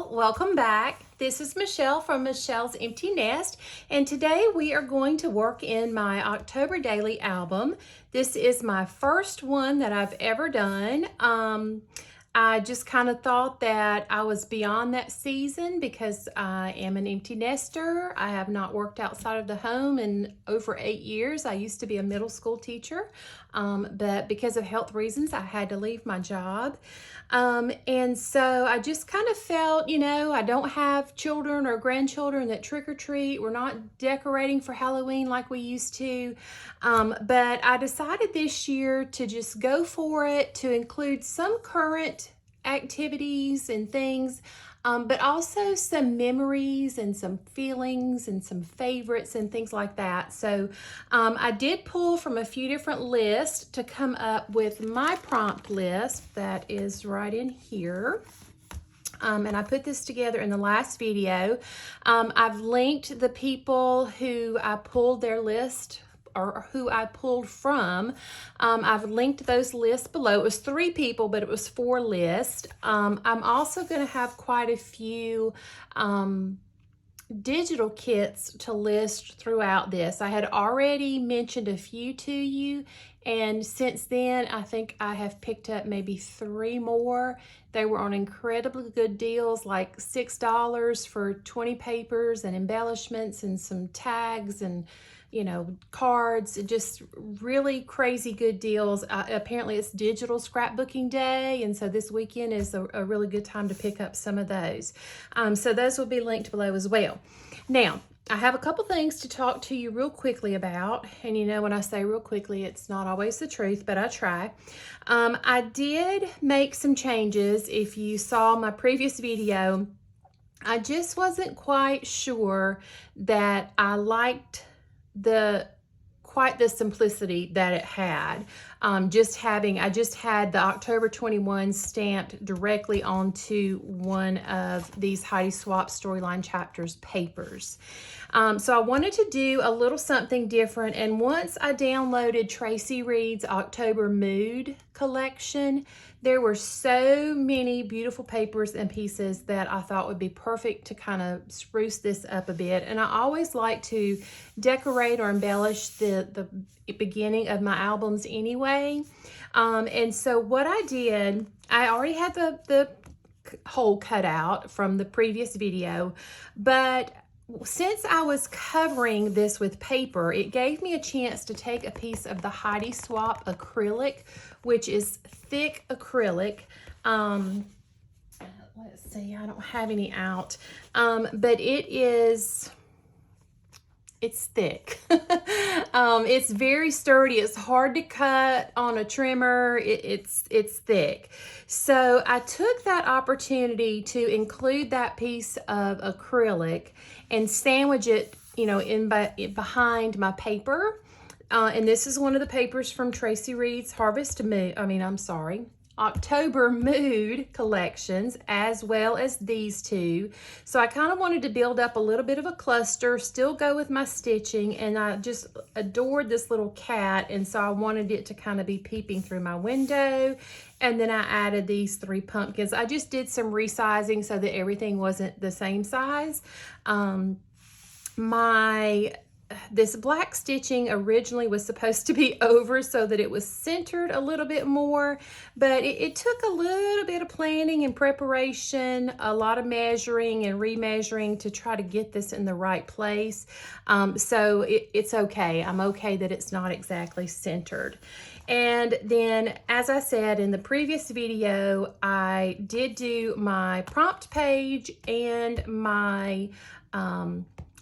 y'all, welcome back. This is Michelle from Michelle's Empty Nest, and today we are going to work in my October daily album. This is my first one that I've ever done. I just kind of thought that I was beyond that season because I am an empty nester. I have not worked outside of the home in over 8 years. I used to be a middle school teacher, but because of health reasons, I had to leave my job. And so I just kind of felt, I don't have children or grandchildren that trick or treat. We're not decorating for Halloween like we used to. But I decided this year to just go for it, to include some current activities and things, but also some memories and some feelings and some favorites and things like that. So I did pull from a few different lists to come up with my prompt list that is right in here. And I put this together in the last video. I've linked the people who I pulled their list or who I pulled from. I've linked those lists below. It was 3 people, but it was 4 lists. I'm also going to have quite a few digital kits to list throughout this. I had already mentioned a few to you, and since then I think I have picked up maybe 3 more. They were on incredibly good deals, like $6 for 20 papers and embellishments and some tags and cards, just really crazy good deals. Apparently it's digital scrapbooking day, and so this weekend is a really good time to pick up some of those. So those will be linked below as well. Now, I have a couple things to talk to you real quickly about, and when I say real quickly, it's not always the truth, but I try. I did make some changes. If you saw my previous video, I just wasn't quite sure that I liked quite the simplicity that it had. I just had the October 21 stamped directly onto one of these Heidi Swapp Storyline Chapters papers. So I wanted to do a little something different, and once I downloaded Tracy Reed's October Mood collection, there were so many beautiful papers and pieces that I thought would be perfect to kind of spruce this up a bit. And I always like to decorate or embellish the beginning of my albums anyway. And so what I did, I already had the hole cut out from the previous video, but since I was covering this with paper, it gave me a chance to take a piece of the Heidi Swapp acrylic, which is thick acrylic. Let's see, I don't have any out, but it's thick. It's very sturdy. It's hard to cut on a trimmer. It's thick. So I took that opportunity to include that piece of acrylic and sandwich it, behind my paper. And this is one of the papers from Tracy Reed's October Mood collections, as well as these 2. So I kind of wanted to build up a little bit of a cluster, still go with my stitching, and I just adored this little cat, and so I wanted it to kind of be peeping through my window. And then I added these 3 pumpkins. I just did some resizing so that everything wasn't the same size. This black stitching originally was supposed to be over so that it was centered a little bit more, but it took a little bit of planning and preparation, a lot of measuring and remeasuring to try to get this in the right place. So it's okay. I'm okay that it's not exactly centered. And then, as I said in the previous video, I did do my prompt page and my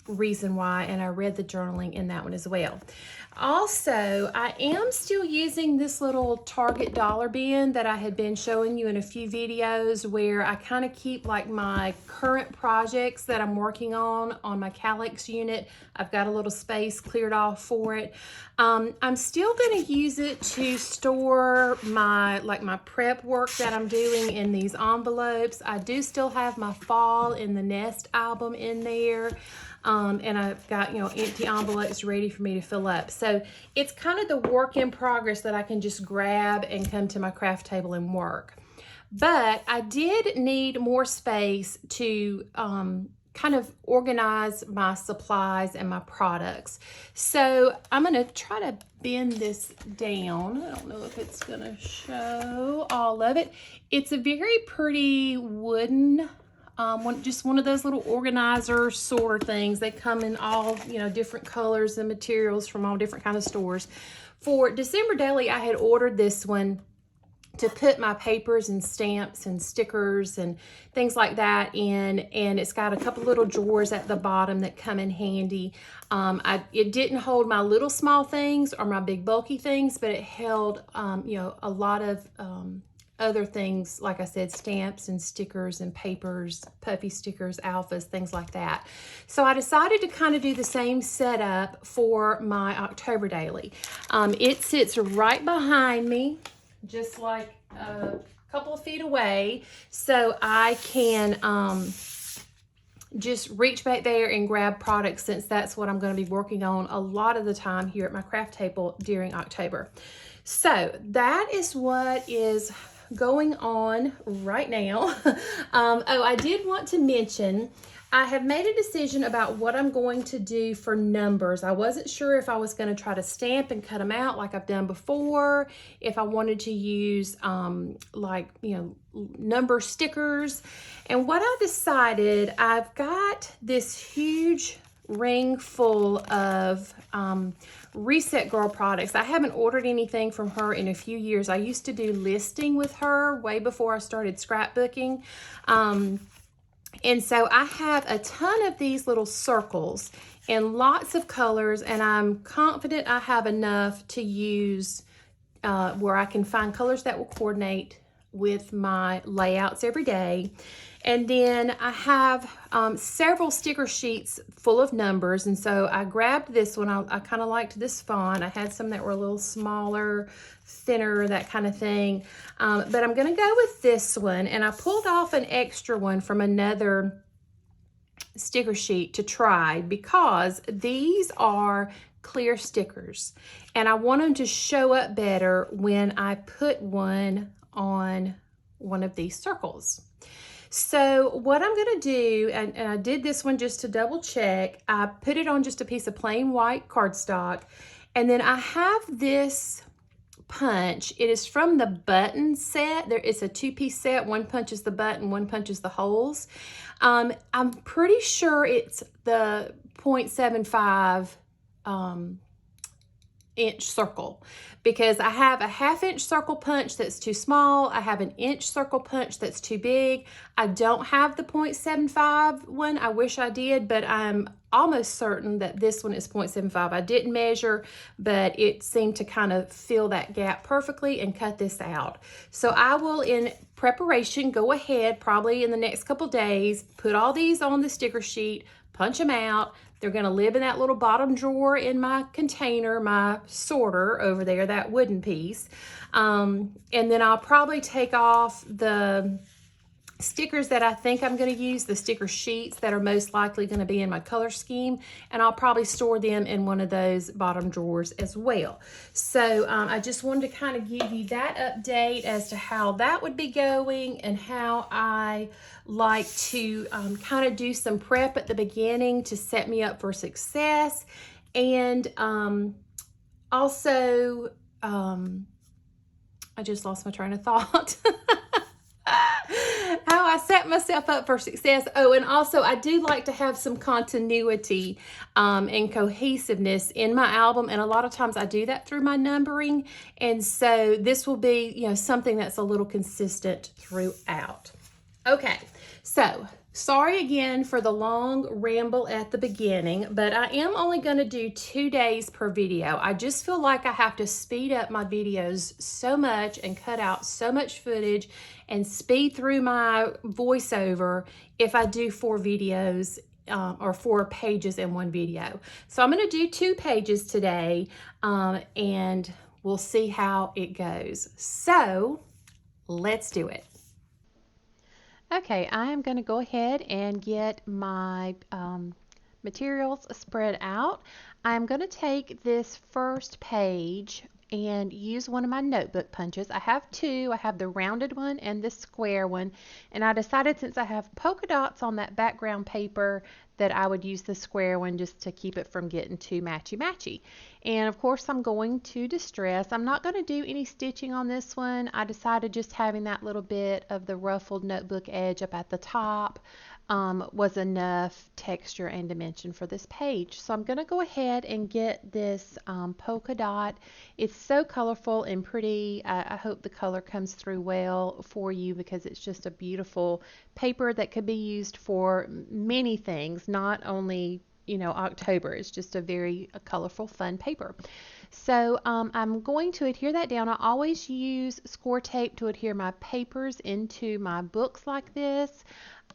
reason why, and I read the journaling in that one as well. Also, I am still using this little Target dollar bin that I had been showing you in a few videos, where I kind of keep like my current projects that I'm working on my Calyx unit. I've got a little space cleared off for it. I'm still going to use it to store my prep work that I'm doing in these envelopes. I do still have my Fall in the Nest album in there. And I've got, empty envelopes ready for me to fill up. So it's kind of the work in progress that I can just grab and come to my craft table and work. But I did need more space to kind of organize my supplies and my products. So I'm going to try to bend this down. I don't know if it's going to show all of it. It's a very pretty wooden, just one of those little organizer sorter things. They come in all, different colors and materials from all different kind of stores. For December Daily, I had ordered this one to put my papers and stamps and stickers and things like that in, and it's got a couple little drawers at the bottom that come in handy. It didn't hold my little small things or my big bulky things, but it held a lot of other things, like I said, stamps and stickers and papers, puffy stickers, alphas, things like that. So I decided to kind of do the same setup for my October Daily. It sits right behind me, just like a couple of feet away, so I can just reach back there and grab products, since that's what I'm going to be working on a lot of the time here at my craft table during October. So that is what is going on right now. I did want to mention, I have made a decision about what I'm going to do for numbers. I wasn't sure if I was going to try to stamp and cut them out like I've done before, if I wanted to use number stickers. And what I decided, I've got this huge ring full of Reset Girl products. I haven't ordered anything from her in a few years. I used to do listing with her way before I started scrapbooking. And so I have a ton of these little circles in lots of colors, and I'm confident I have enough to use where I can find colors that will coordinate with my layouts every day. And then I have several sticker sheets full of numbers, and so I grabbed this one. I kind of liked this font. I had some that were a little smaller, thinner, that kind of thing. But I'm going to go with this one, and I pulled off an extra one from another sticker sheet to try, because these are clear stickers, and I want them to show up better when I put one on one of these circles. So what I'm going to do, and I did this one just to double check, I put it on just a piece of plain white cardstock, and then I have this punch. It is from the button set. It's a two-piece set. One punches the button, one punches the holes. I'm pretty sure it's the 0.75 inch circle, because I have a 1/2 inch circle punch that's too small. I have an inch circle punch that's too big. I don't have the 0.75 one. I wish I did, but I'm almost certain that this one is 0.75. I didn't measure, but it seemed to kind of fill that gap perfectly and cut this out. So I will, in preparation, go ahead probably in the next couple days, put all these on the sticker sheet, punch them out. They're going to live in that little bottom drawer in my container, my sorter over there, that wooden piece. And then I'll probably take off the stickers that I think I'm going to use, the sticker sheets that are most likely going to be in my color scheme, and I'll probably store them in one of those bottom drawers as well. So I just wanted to kind of give you that update as to how that would be going, and how I like to kind of do some prep at the beginning to set me up for success. And also, I just lost my train of thought. How I set myself up for success. Oh, and also I do like to have some continuity and cohesiveness in my album, and a lot of times I do that through my numbering, and so this will be, something that's a little consistent throughout. Okay, so sorry again for the long ramble at the beginning, but I am only going to do 2 days per video. I just feel like I have to speed up my videos so much and cut out so much footage and speed through my voiceover if I do 4 videos or 4 pages in one video. So I'm going to do 2 pages today, and we'll see how it goes. So let's do it. Okay, I am going to go ahead and get my materials spread out. I'm going to take this first page and use one of my notebook punches. I have two. I have the rounded one and the square one. And I decided, since I have polka dots on that background paper, that I would use the square one just to keep it from getting too matchy-matchy. And of course I'm going to distress. I'm not going to do any stitching on this one. I decided just having that little bit of the ruffled notebook edge up at the top was enough texture and dimension for this page. So I'm going to go ahead and get this polka dot. It's so colorful and pretty. I hope the color comes through well for you, because it's just a beautiful paper that could be used for many things, not only, you know, October. It's just a very colorful, fun paper. So I'm going to adhere that down. I always use score tape to adhere my papers into my books like this.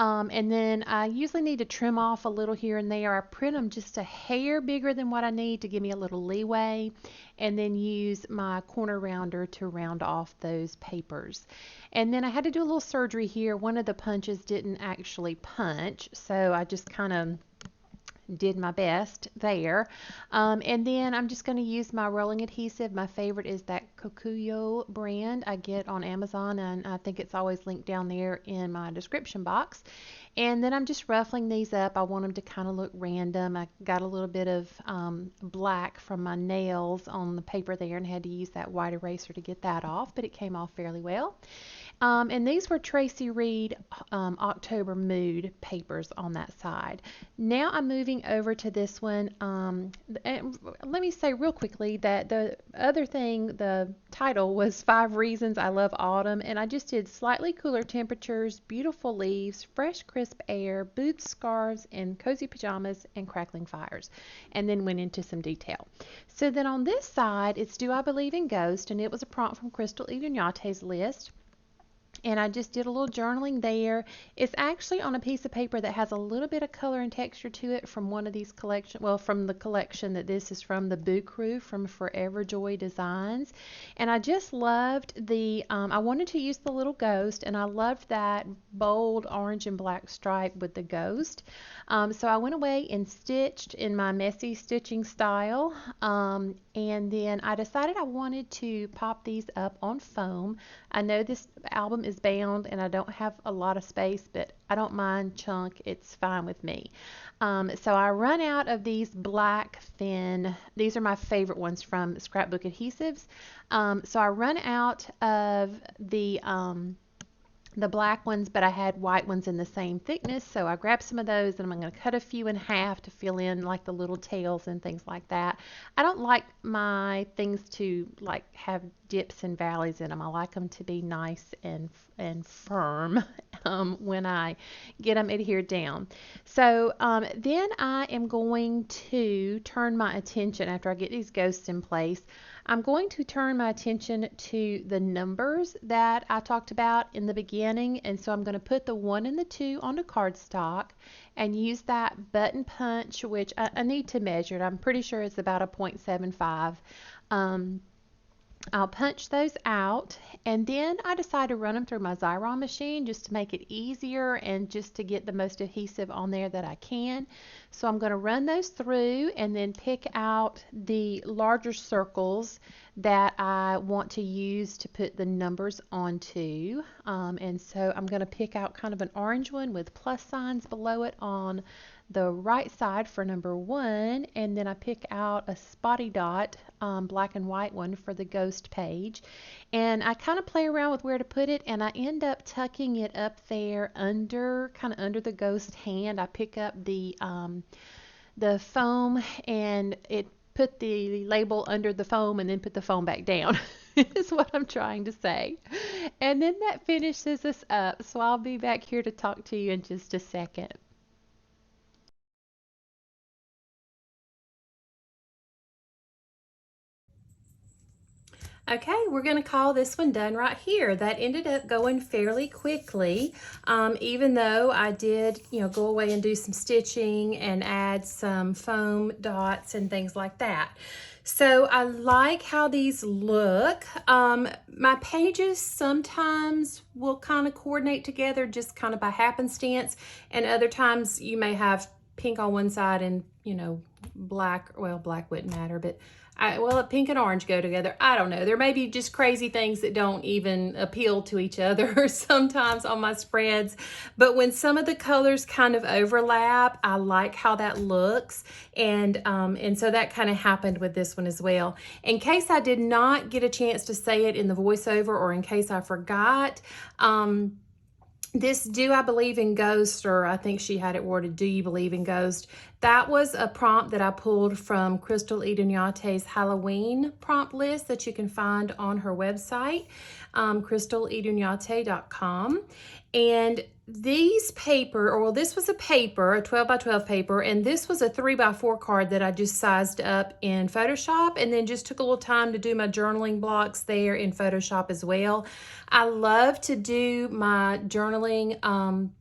And then I usually need to trim off a little here and there. I print them just a hair bigger than what I need to give me a little leeway, and then use my corner rounder to round off those papers. And then I had to do a little surgery here. One of the punches didn't actually punch, so I just kind of did my best there. And then I'm just going to use my rolling adhesive. My favorite is that Kokuyo brand I get on Amazon, and I think it's always linked down there in my description box. And then I'm just ruffling these up. I want them to kind of look random. I got a little bit of black from my nails on the paper there and had to use that white eraser to get that off, but it came off fairly well. And these were Tracy Reed October Mood papers on that side. Now I'm moving over to this one. And let me say real quickly that the other thing, the title was 5 Reasons I Love Autumn, and I just did slightly cooler temperatures, beautiful leaves, fresh crisp air, boots, scarves, and cozy pajamas, and crackling fires, and then went into some detail. So then on this side, it's Do I Believe in Ghosts, and it was a prompt from Crystal Ignatius's list. And I just did a little journaling there. It's actually on a piece of paper that has a little bit of color and texture to it from one of these collection, well, from the collection that this is from, the Boo Crew from Forever Joy Designs. And I just loved the, I wanted to use the little ghost, and I loved that bold orange and black stripe with the ghost. So I went away and stitched in my messy stitching style. And then I decided I wanted to pop these up on foam. I know this album is bound and I don't have a lot of space, but I don't mind chunk. It's fine with me. So I run out of these black thin, these are my favorite ones from Scrapbook Adhesives. So I run out of the black ones, but I had white ones in the same thickness, so I grabbed some of those, and I'm going to cut a few in half to fill in like the little tails and things like that. I don't like my things to like have dips and valleys in them. I like them to be nice and firm when I get them adhered down. So then I am going to turn my attention, after I get these ghosts in place, I'm going to turn my attention to the numbers that I talked about in the beginning. And so I'm going to put the 1 and the 2 onto cardstock and use that button punch, which I need to measure it. I'm pretty sure it's about a 0.75. I'll punch those out, and then I decide to run them through my Xyron machine just to make it easier and just to get the most adhesive on there that I can. So I'm going to run those through and then pick out the larger circles that I want to use to put the numbers onto. And so I'm going to pick out kind of an orange one with plus signs below it on the right side for number 1, and then I pick out a spotty dot black and white one for the ghost page, and I kind of play around with where to put it, and I end up tucking it up there under, kind of under the ghost hand. I pick up the foam and it put the label under the foam and then put the foam back down is what I'm trying to say. And then that finishes us up, so I'll be back here to talk to you in just a second. Okay, we're going to call this one done right here. That ended up going fairly quickly, even though I did, go away and do some stitching and add some foam dots and things like that. So I like how these look. My pages sometimes will kind of coordinate together just kind of by happenstance, and other times you may have pink on one side and, black, well, black wouldn't matter, but Well, pink and orange go together. I don't know. There may be just crazy things that don't even appeal to each other sometimes on my spreads. But when some of the colors kind of overlap, I like how that looks. And so that kind of happened with this one as well. In case I did not get a chance to say it in the voiceover, or in case I forgot, this Do I Believe in Ghosts, or I think she had it worded, Do You Believe in Ghosts? That was a prompt that I pulled from Crystal Idunyate's Halloween prompt list that you can find on her website, crystalidunyate.com. And these paper, well, this was a paper, a 12 by 12 paper, and this was a 3 by 4 card that I just sized up in Photoshop, and then just took a little time to do my journaling blocks there in Photoshop as well. I love to do my journaling on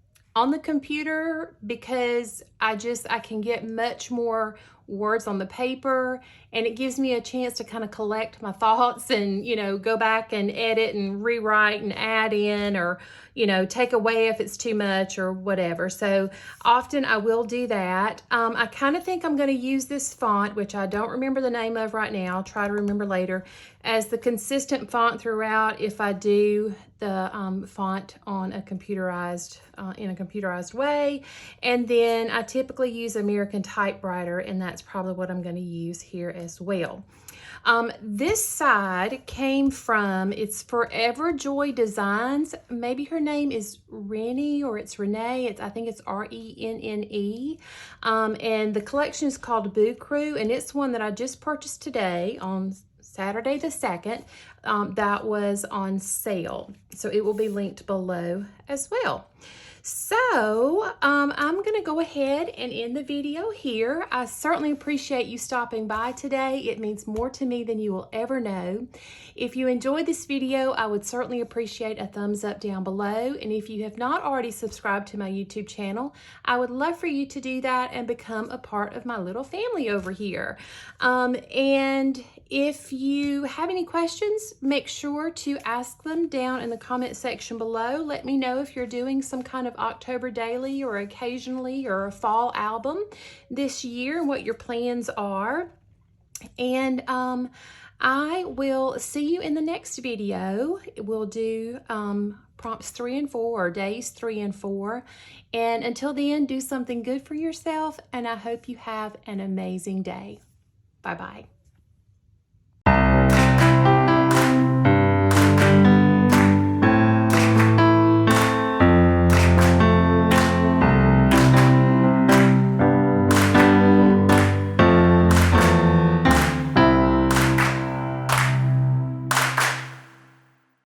the computer because I can get much more words on the paper, and it gives me a chance to kind of collect my thoughts and, you know, go back and edit and rewrite and add in, or, you know, take away if it's too much or whatever. So often I will do that. I kind of think I'm going to use this font, which I don't remember the name of right now. I'll try to remember later, as the consistent font throughout if I do the font on a computerized, in a computerized way. And then I typically use American Typewriter, and that's probably what I'm going to use here as well. This side came from, it's Forever Joy Designs. Maybe her name is Rennie, or it's Renee. I think it's R-E-N-N-E. And the collection is called Boo Crew, and it's one that I just purchased today on Saturday the 2nd. That was on sale. So it will be linked below as well. So I'm going to go ahead and end the video here. I certainly appreciate you stopping by today. It means more to me than you will ever know. If you enjoyed this video, I would certainly appreciate a thumbs up down below. And if you have not already subscribed to my YouTube channel, I would love for you to do that and become a part of my little family over here. And if you have any questions, make sure to ask them down in the comment section below. Let me know if you're doing some kind of October daily or occasionally or a fall album this year and what your plans are. And I will see you in the next video. We'll do prompts 3 and 4, or days 3 and 4. And until then, do something good for yourself, and I hope you have an amazing day. Bye-bye.